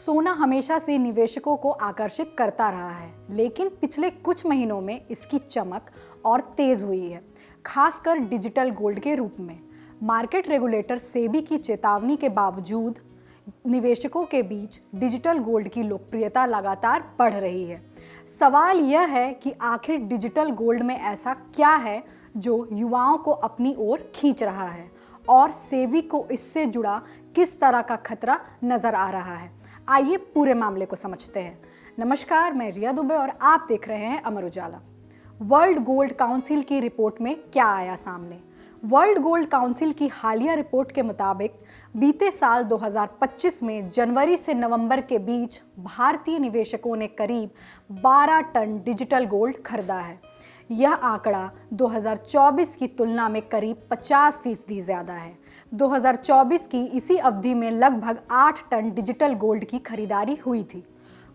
सोना हमेशा से निवेशकों को आकर्षित करता रहा है, लेकिन पिछले कुछ महीनों में इसकी चमक और तेज हुई है, खासकर डिजिटल गोल्ड के रूप में। मार्केट रेगुलेटर सेबी की चेतावनी के बावजूद निवेशकों के बीच डिजिटल गोल्ड की लोकप्रियता लगातार बढ़ रही है। सवाल यह है कि आखिर डिजिटल गोल्ड में ऐसा क्या है जो युवाओं को अपनी ओर खींच रहा है और सेबी को इससे जुड़ा किस तरह का खतरा नजर आ रहा है। आइए पूरे मामले को समझते हैं। नमस्कार, मैं रिया दुबे और आप देख रहे हैं Amar Ujala. World gold council की रिपोर्ट में क्या आया सामने? वर्ल्ड गोल्ड काउंसिल की हालिया रिपोर्ट के मुताबिक बीते साल 2025 में जनवरी से नवंबर के बीच भारतीय निवेशकों ने करीब 12 टन डिजिटल गोल्ड खरीदा है। यह आंकड़ा 2024 की तुलना में करीब 50% ज़्यादा है। 2024 की इसी अवधि में लगभग 8 टन डिजिटल गोल्ड की खरीदारी हुई थी।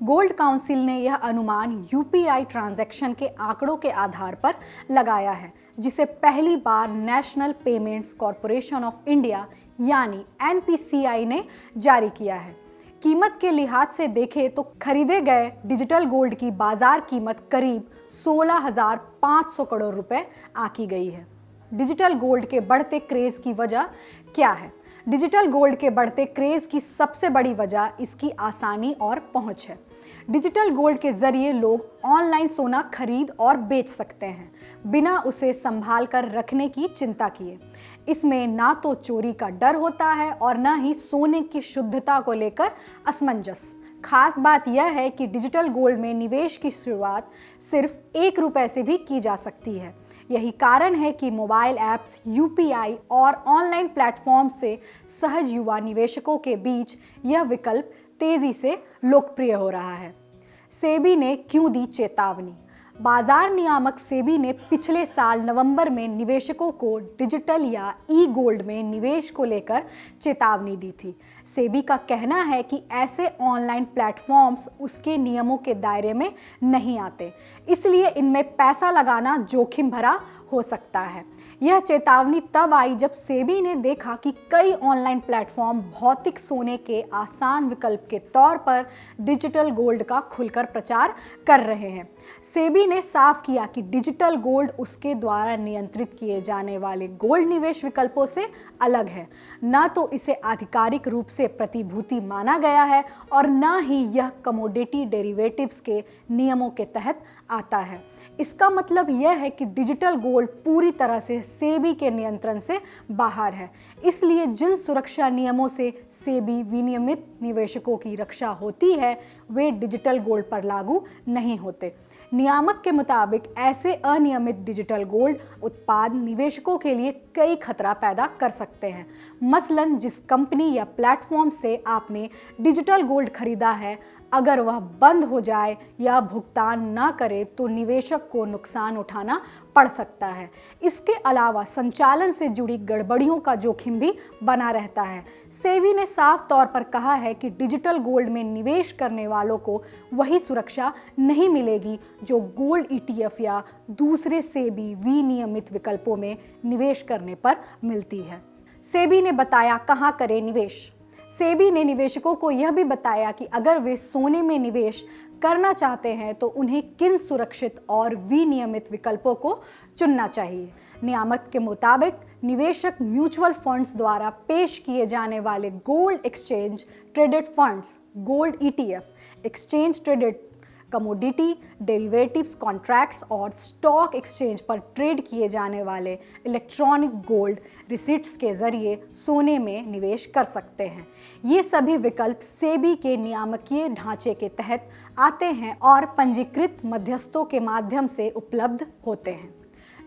गोल्ड काउंसिल ने यह अनुमान यूपीआई ट्रांजैक्शन के आंकड़ों के आधार पर लगाया है, जिसे पहली बार national payments corporation of India यानी एनपीसीआई ने जारी किया है। कीमत के लिहाज से देखें तो खरीदे गए डिजिटल गोल्ड की बाजार कीमत करीब 16,500 करोड़ रुपए आंकी गई है। डिजिटल गोल्ड के बढ़ते क्रेज की वजह क्या है? डिजिटल गोल्ड के बढ़ते क्रेज की सबसे बड़ी वजह इसकी आसानी और पहुंच है। डिजिटल गोल्ड के जरिए लोग ऑनलाइन सोना खरीद और बेच सकते हैं, बिना उसे संभाल कर रखने की चिंता किए। इसमें ना तो चोरी का डर होता है और ना ही सोने की शुद्धता को लेकर असमंजस। खास बात यह है कि डिजिटल गोल्ड में निवेश की शुरुआत सिर्फ ₹1 से भी की जा सकती है। यही कारण है कि मोबाइल ऐप्स, यूपीआई और ऑनलाइन प्लेटफॉर्म से सहज युवा निवेशकों के बीच यह विकल्प तेजी से लोकप्रिय हो रहा है। सेबी ने क्यों दी चेतावनी? बाजार नियामक सेबी ने पिछले साल नवंबर में निवेशकों को डिजिटल या ई गोल्ड में निवेश को लेकर चेतावनी दी थी। सेबी का कहना है कि ऐसे ऑनलाइन प्लेटफॉर्म्स उसके नियमों के दायरे में नहीं आते, इसलिए इनमें पैसा लगाना जोखिम भरा हो सकता है। यह चेतावनी तब आई जब सेबी ने देखा कि कई ऑनलाइन प्लेटफॉर्म भौतिक सोने के आसान विकल्प के तौर पर डिजिटल गोल्ड का खुलकर प्रचार कर रहे हैं। सेबी ने साफ किया कि डिजिटल गोल्ड उसके द्वारा नियंत्रित किए जाने वाले गोल्ड निवेश विकल्पों से अलग है। न तो इसे आधिकारिक रूप से प्रतिभूति माना गया है और न ही यह कमोडिटी डेरिवेटिव्स के नियमों के तहत आता है। इसका मतलब यह है कि डिजिटल गोल्ड पूरी तरह से सेबी के नियंत्रण से बाहर है। इसलिए जिन सुरक्षा नियमों से सेबी विनियमित निवेशकों की रक्षा होती है, वे डिजिटल गोल्ड पर लागू नहीं होते। नियामक के मुताबिक ऐसे अनियमित डिजिटल गोल्ड उत्पाद निवेशकों के लिए कई खतरा पैदा कर सकते हैं। मसलन जिस कंपनी या प्लेटफॉर्म से आपने डिजिटल गोल्ड खरीदा है, अगर वह बंद हो जाए या भुगतान न करे तो निवेशक को नुकसान उठाना पड़ सकता है। इसके अलावा संचालन से जुड़ी गड़बड़ियों का जोखिम भी बना रहता है। सेबी ने साफ तौर पर कहा है कि डिजिटल गोल्ड में निवेश करने वालों को वही सुरक्षा नहीं मिलेगी जो गोल्ड ईटीएफ या दूसरे सेबी विनियमित विकल्पों में निवेश करने पर मिलती है। सेबी ने बताया कहां करें निवेश। सेबी ने निवेशकों को यह भी बताया कि अगर वे सोने में निवेश करना चाहते हैं तो उन्हें किन सुरक्षित और विनियमित विकल्पों को चुनना चाहिए। नियामक के मुताबिक निवेशक म्यूचुअल फंड्स द्वारा पेश किए जाने वाले gold exchange traded funds, gold ETF, exchange traded commodity derivatives contracts और स्टॉक एक्सचेंज पर ट्रेड किए जाने वाले इलेक्ट्रॉनिक गोल्ड रिसीट्स के जरिए सोने में निवेश कर सकते हैं। ये सभी विकल्प सेबी के नियामकीय ढांचे के तहत आते हैं और पंजीकृत मध्यस्थों के माध्यम से उपलब्ध होते हैं।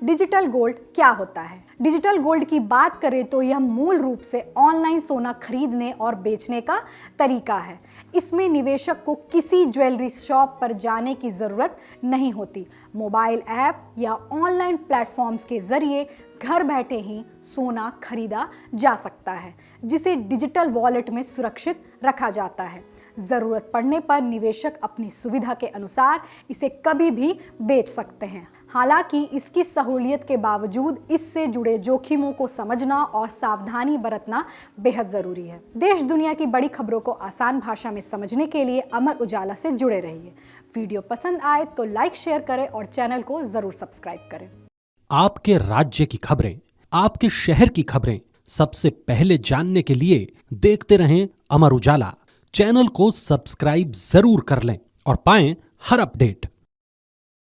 डिजिटल गोल्ड क्या होता है? डिजिटल गोल्ड की बात करें तो यह मूल रूप से ऑनलाइन सोना खरीदने और बेचने का तरीका है। इसमें निवेशक को किसी ज्वेलरी शॉप पर जाने की ज़रूरत नहीं होती। मोबाइल ऐप या ऑनलाइन प्लेटफॉर्म्स के जरिए घर बैठे ही सोना खरीदा जा सकता है, जिसे डिजिटल वॉलेट में सुरक्षित रखा जाता है। जरूरत पड़ने पर निवेशक अपनी सुविधा के अनुसार इसे कभी भी बेच सकते हैं। हालांकि इसकी सहूलियत के बावजूद इससे जुड़े जोखिमों को समझना और सावधानी बरतना बेहद जरूरी है। देश दुनिया की बड़ी खबरों को आसान भाषा में समझने के लिए अमर उजाला से जुड़े रहिए। वीडियो पसंद आए तो लाइक, शेयर करें और चैनल को जरूर सब्सक्राइब करें। आपके राज्य की खबरें, आपके शहर की खबरें सबसे पहले जानने के लिए देखते रहें अमर उजाला। चैनल को सब्सक्राइब जरूर कर लें और पाएं हर अपडेट।